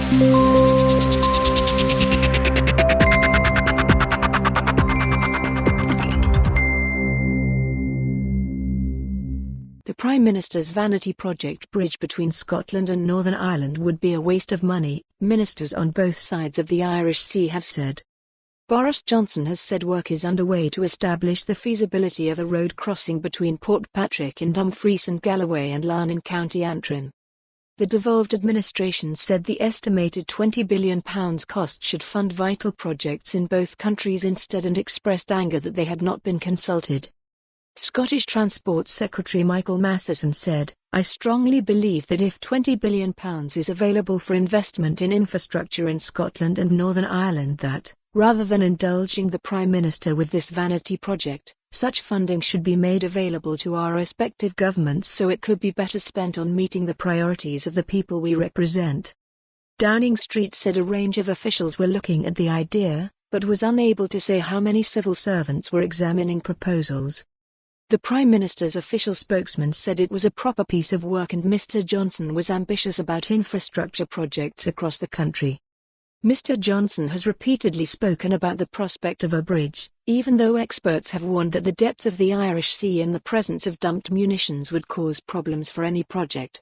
The Prime Minister's vanity project bridge between Scotland and Northern Ireland would be a waste of money, ministers on both sides of the Irish Sea have said. Boris Johnson has said work is underway to establish the feasibility of a road crossing between Portpatrick in Dumfries and Galloway and Larne in County Antrim. The devolved administration said the estimated £20 billion cost should fund vital projects in both countries instead and expressed anger that they had not been consulted. Scottish Transport Secretary Michael Matheson said, "I strongly believe that if £20 billion is available for investment in infrastructure in Scotland and Northern Ireland that, rather than indulging the Prime Minister with this vanity project, such funding should be made available to our respective governments so it could be better spent on meeting the priorities of the people we represent." Downing Street said a range of officials were looking at the idea, but was unable to say how many civil servants were examining proposals. The Prime Minister's official spokesman said it was a proper piece of work and Mr. Johnson was ambitious about infrastructure projects across the country. Mr. Johnson has repeatedly spoken about the prospect of a bridge, even though experts have warned that the depth of the Irish Sea and the presence of dumped munitions would cause problems for any project.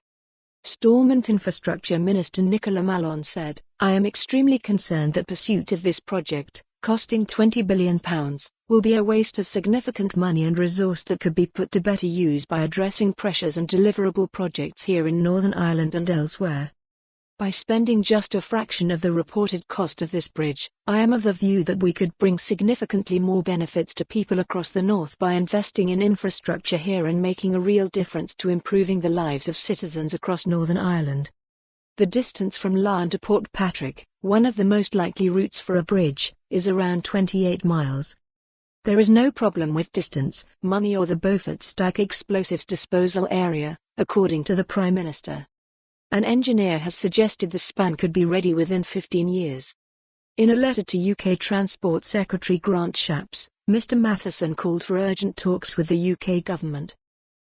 Stormont Infrastructure Minister Nicola Mallon said, "I am extremely concerned that pursuit of this project, costing £20 billion, will be a waste of significant money and resource that could be put to better use by addressing pressures and deliverable projects here in Northern Ireland and elsewhere. By spending just a fraction of the reported cost of this bridge, I am of the view that we could bring significantly more benefits to people across the north by investing in infrastructure here and making a real difference to improving the lives of citizens across Northern Ireland." The distance from Larne to Portpatrick, one of the most likely routes for a bridge, is around 28 miles. There is no problem with distance, money or the Beaufort Stack explosives disposal area, according to the Prime Minister. An engineer has suggested the span could be ready within 15 years. In a letter to UK Transport Secretary Grant Shapps, Mr. Matheson called for urgent talks with the UK government.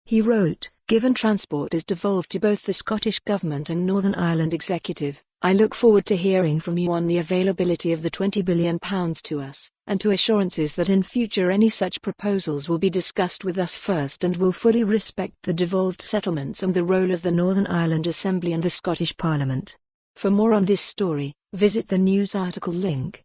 He wrote, "Given transport is devolved to both the Scottish Government and Northern Ireland Executive, I look forward to hearing from you on the availability of the £20 billion to us, and to assurances that in future any such proposals will be discussed with us first and will fully respect the devolved settlements and the role of the Northern Ireland Assembly and the Scottish Parliament." For more on this story, visit the news article link.